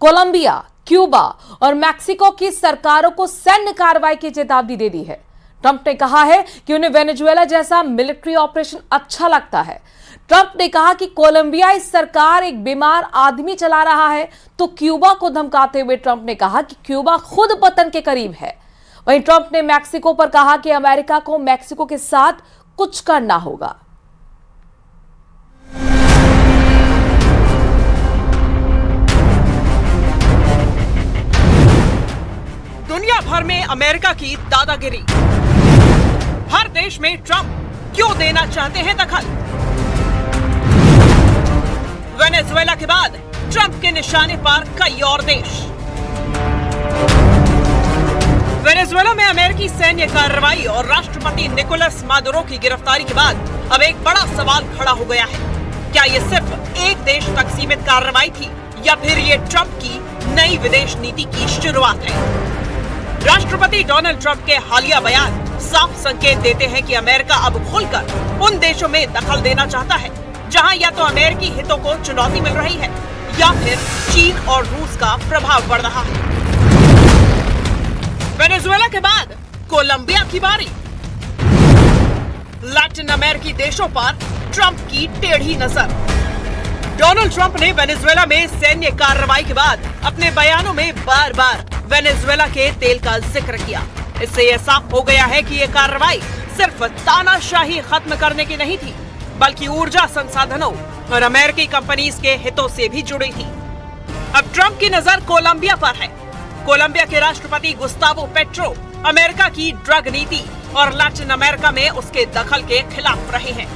Colombia, Cuba और Mexico की सरकारों को सैन्य कार्रवाई की चेतावनी दे दी है। ट्रंप ने कहा है कि उन्हें वेनेजुएला जैसा मिलिट्री ऑपरेशन अच्छा लगता है। ट्रंप ने कहा कि कोलंबियाई सरकार एक बीमार आदमी चला रहा है, तो क्यूबा को धमकाते हुए ट्रंप ने कहा कि क्यूबा खुद पतन के करीब है। वहीं ट्रंप ने मैक्सिको पर कहा कि अमेरिका को मैक्सिको के साथ कुछ करना होगा। दुनिया भर में अमेरिका की दादागिरी। हर देश में ट्रंप क्यों देना चाहते हैं दखल? वेनेजुएला के बाद ट्रंप के निशाने पर कई और देश। वेनेजुएला में अमेरिकी सैन्य कार्रवाई और राष्ट्रपति निकोलस मादुरो की गिरफ्तारी के बाद अब एक बड़ा सवाल खड़ा हो गया है। क्या ये सिर्फ एक देश तक सीमित कार्रवाई थी या फिर ये ट्रंप की नई विदेश नीति की शुरुआत है? राष्ट्रपति डोनाल्ड ट्रंप के हालिया बयान साफ संकेत देते हैं कि अमेरिका अब खुलकर उन देशों में दखल देना चाहता है जहां या तो अमेरिकी हितों को चुनौती मिल रही है या फिर चीन और रूस का प्रभाव बढ़ रहा है। वेनेजुएला के बाद कोलंबिया की बारी। लैटिन अमेरिकी देशों पर ट्रंप की टेढ़ी नजर। डोनाल्ड ट्रंप ने वेनेजुएला में सैन्य कार्रवाई के बाद अपने बयानों में बार बार वेनेजुएला के तेल का जिक्र किया। इससे यह साफ हो गया है कि यह कार्रवाई सिर्फ तानाशाही खत्म करने की नहीं थी, बल्कि ऊर्जा संसाधनों और अमेरिकी कंपनीज के हितों से भी जुड़ी थी। अब ट्रंप की नजर कोलंबिया पर है। कोलंबिया के राष्ट्रपति गुस्तावो पेट्रो अमेरिका की ड्रग नीति और लैटिन अमेरिका में उसके दखल के खिलाफ रहे हैं।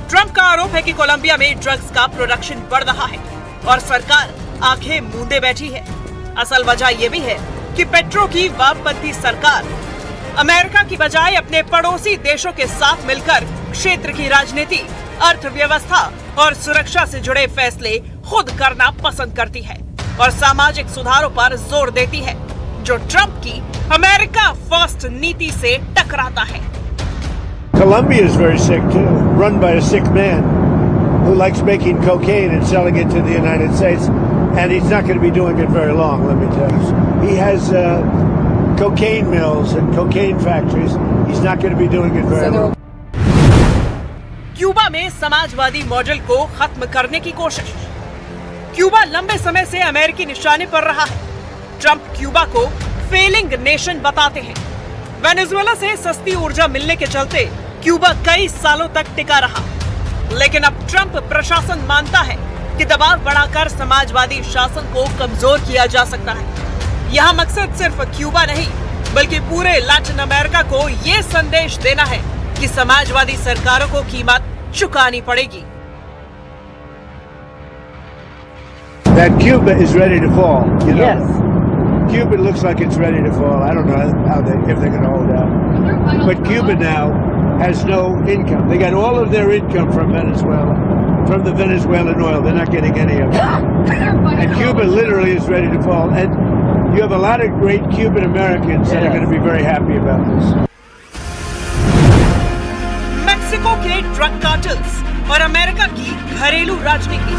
ट्रंप का आरोप है कि कोलंबिया में ड्रग्स का प्रोडक्शन बढ़ रहा है और सरकार आंखें मूंदे बैठी है। असल वजह यह भी है कि पेट्रो की वामपंथी सरकार अमेरिका की बजाय अपने पड़ोसी देशों के साथ मिलकर क्षेत्र की राजनीति, अर्थव्यवस्था और सुरक्षा से जुड़े फैसले खुद करना पसंद करती है और सामाजिक सुधारों पर जोर देती है, जो ट्रंप की अमेरिका फर्स्ट नीति से टकराता है। Colombia is very sick too, run by a sick man who likes making cocaine and selling it to the United States, and he's not going to be doing it very long, let me tell you. He has cocaine mills and cocaine factories. He's not going to be doing it very long. Cuba में Samajwadi model को खत्म करने की कोशिश। Cuba लंबे समय से अमेरिकी निशाने पर रहा है। ट्रंप क्यूबा को फेलिंग नेशन बताते हैं। वेनेजुएला से सस्ती ऊर्जा मिलने के चलते क्यूबा कई सालों तक टिका रहा, लेकिन अब ट्रंप प्रशासन मानता है कि दबाव बढ़ाकर समाजवादी शासन को कमजोर किया जा सकता है। यहाँ मकसद सिर्फ क्यूबा नहीं, बल्कि पूरे लैटिन अमेरिका को ये संदेश देना है कि समाजवादी सरकारों को कीमत चुकानी पड़ेगी। That Cuba is ready to fall. You know? Yes. Cuba looks like it's ready to fall. I don't know if they're going to hold out. But Cuba now has no income. They got all of their income from Venezuela, from the Venezuelan oil. They're not getting any of it. And Cuba literally is ready to fall. And you have a lot of great Cuban Americans that are going to be very happy about this. Mexico के drug cartels और America की घरेलू राजनीति।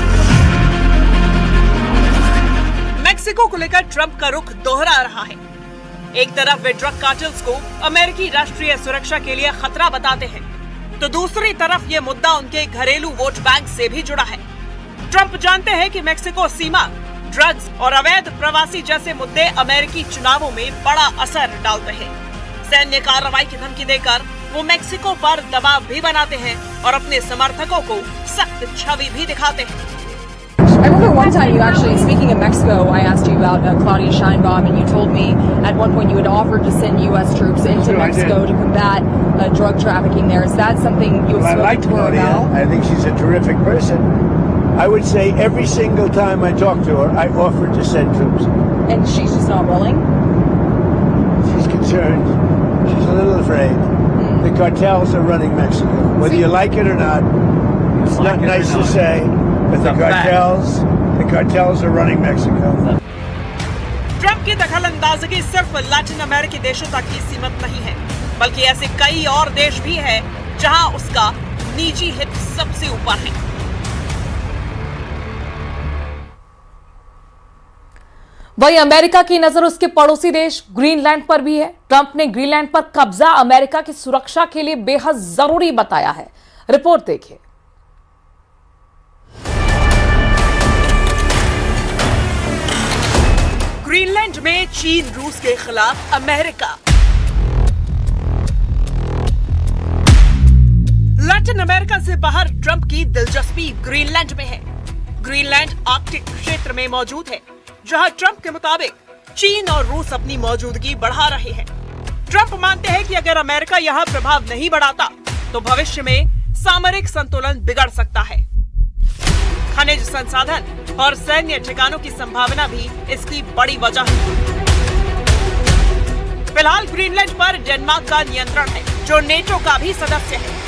Mexico को लेकर Trump का रुख दोहरा रहा है। एक तरफ वे ड्रग कार्टेल्स को अमेरिकी राष्ट्रीय सुरक्षा के लिए खतरा बताते हैं, तो दूसरी तरफ ये मुद्दा उनके घरेलू वोट बैंक से भी जुड़ा है। ट्रंप जानते हैं कि मेक्सिको सीमा, ड्रग्स और अवैध प्रवासी जैसे मुद्दे अमेरिकी चुनावों में बड़ा असर डालते हैं। सैन्य कार्रवाई की धमकी देकर वो मेक्सिको पर दबाव भी बनाते हैं और अपने समर्थकों को सख्त छवि भी दिखाते हैं। I remember one time you actually, speaking of Mexico, I asked you about Claudia Sheinbaum, and you told me at one point you had offered to send U.S. troops into Mexico to combat drug trafficking there. Is that something you have spoken to her about? I think she's a terrific person. I would say every single time I talk to her, I offered to send troops. And she's just not willing? She's concerned. She's a little afraid. The cartels are running Mexico. Whether you like it or not, it's not nice to say. But the cartels are running Mexico. Trump की दखल अंदाजगी सिर्फ Latin अमेरिकी देशों तक ही सीमित नहीं है, बल्कि ऐसे कई और देश भी हैं जहां उसका निजी हित सबसे ऊपर है। वहीं अमेरिका की नजर उसके पड़ोसी देश ग्रीनलैंड पर भी है। ट्रंप ने ग्रीनलैंड पर कब्जा अमेरिका की सुरक्षा के लिए बेहद जरूरी बताया है। रिपोर्ट देखिए। ग्रीनलैंड में चीन रूस के खिलाफ अमेरिका। लैटिन अमेरिका से बाहर ट्रंप की दिलचस्पी ग्रीनलैंड में है। ग्रीनलैंड आर्कटिक क्षेत्र में मौजूद है, जहां ट्रंप के मुताबिक चीन और रूस अपनी मौजूदगी बढ़ा रहे हैं। ट्रंप मानते हैं कि अगर अमेरिका यहां प्रभाव नहीं बढ़ाता तो भविष्य में सामरिक संतुलन बिगड़ सकता है। खनिज संसाधन और सैन्य ठिकानों की संभावना भी इसकी बड़ी वजह है। फिलहाल ग्रीनलैंड पर डेनमार्क का नियंत्रण है, जो नेटो का भी सदस्य है,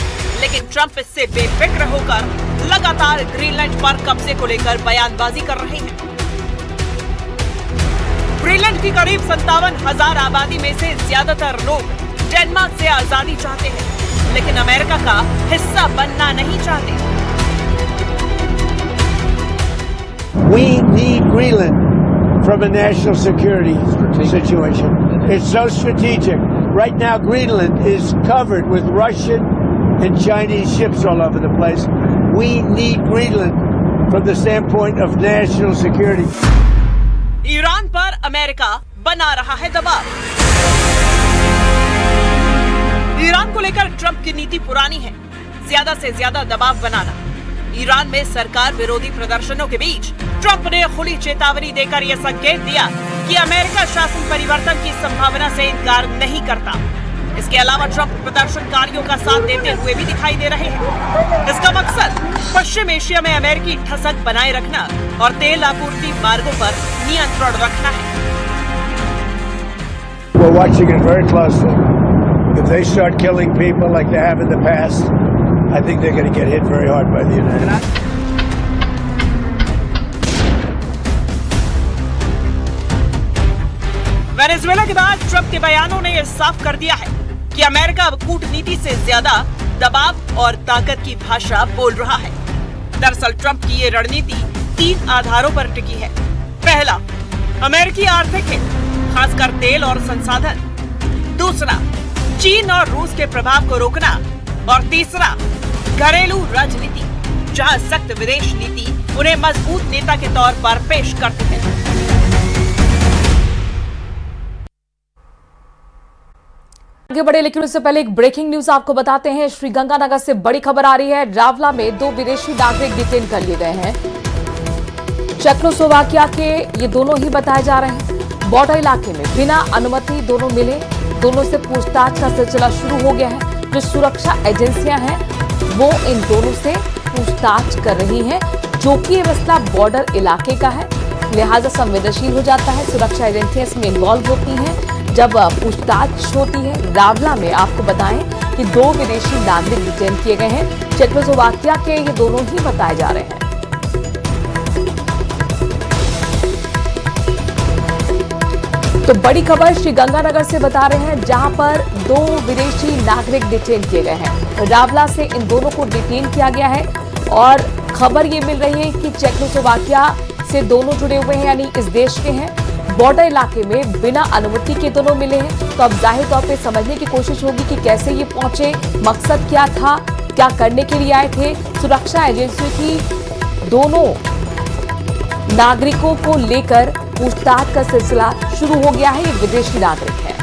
लेकिन ट्रंप इससे बेफिक्र होकर लगातार ग्रीनलैंड पर कब्जे को लेकर बयानबाजी कर रहे हैं। ग्रीनलैंड की करीब 57,000 आबादी में से ज्यादातर लोग डेनमार्क से आजादी चाहते हैं, लेकिन अमेरिका का हिस्सा बनना नहीं चाहते। We need Greenland from a national security situation. It's so strategic. Right now, Greenland is covered with Russian and Chinese ships all over the place. We need Greenland from the standpoint of national security. Iran पर America बना रहा है दबाव। Iran को लेकर Trump की नीति पुरानी है, ज्यादा से ज्यादा दबाव बनाना। ईरान में सरकार विरोधी प्रदर्शनों के बीच ट्रंप ने खुली चेतावनी देकर यह संकेत दिया कि अमेरिका शासन परिवर्तन की संभावना से इनकार नहीं करता। इसके अलावा ट्रंप प्रदर्शनकारियों का साथ देते हुए भी दिखाई दे रहे हैं। इसका मकसद पश्चिम एशिया में अमेरिकी ठसक बनाए रखना और तेल आपूर्ति मार्गों पर नियंत्रण रखना है। We're watching it very closely. If they start killing people like they have in the past, I think they're going to get hit very hard by the United States. Venezuela के बाद ट्रंप के बयानों ने यह साफ कर दिया है कि अमेरिका अब कूटनीति से ज्यादा दबाव और ताकत की भाषा बोल रहा है। दरअसल ट्रंप की ये रणनीति 3 आधारों पर टिकी है। पहला, अमेरिकी आर्थिक हित, खासकर तेल और संसाधन। दूसरा, चीन और रूस के प्रभाव को रोकना। और तीसरा, घरेलू राजनीति, जहां सख्त विदेश नीति उन्हें मजबूत नेता के तौर पर पेश करती है। आगे बढ़े, लेकिन उससे पहले एक ब्रेकिंग न्यूज आपको बताते हैं। श्रीगंगानगर से बड़ी खबर आ रही है। रावला में 2 विदेशी नागरिक डिटेन कर लिए गए हैं। चेकोस्लोवाकिया के ये दोनों ही बताए जा रहे हैं। बॉर्डर इलाके में बिना अनुमति दोनों मिले। दोनों से पूछताछ का सिलसिला शुरू हो गया है। जो सुरक्षा एजेंसियां हैं वो इन दोनों से पूछताछ कर रही हैं, जो कि ये मसला बॉर्डर इलाके का है, लिहाजा संवेदनशील हो जाता है। सुरक्षा एजेंसियां इसमें इन्वॉल्व होती हैं जब पूछताछ होती है। रावला में आपको बताएं कि 2 विदेशी नागरिक डिटेन किए गए हैं। चेकोस्लोवाकिया के ये दोनों ही बताए जा रहे हैं। तो बड़ी खबर श्रीगंगानगर से बता रहे हैं, जहां पर 2 विदेशी नागरिक डिटेन किए गए हैं। रावला से इन दोनों को डिटेन किया गया है और खबर ये मिल रही है कि चेकोस्लोवाकिया से दोनों जुड़े हुए हैं, यानी इस देश के हैं। बॉर्डर इलाके में बिना अनुमति के दोनों मिले हैं। तो अब जाहिर तौर पे समझने की कोशिश होगी कि कैसे ये पहुंचे, मकसद क्या था, क्या करने के लिए आए थे। सुरक्षा एजेंसियों की दोनों नागरिकों को लेकर पूछताछ का सिलसिला शुरू हो गया है। ये विदेशी नागरिक है।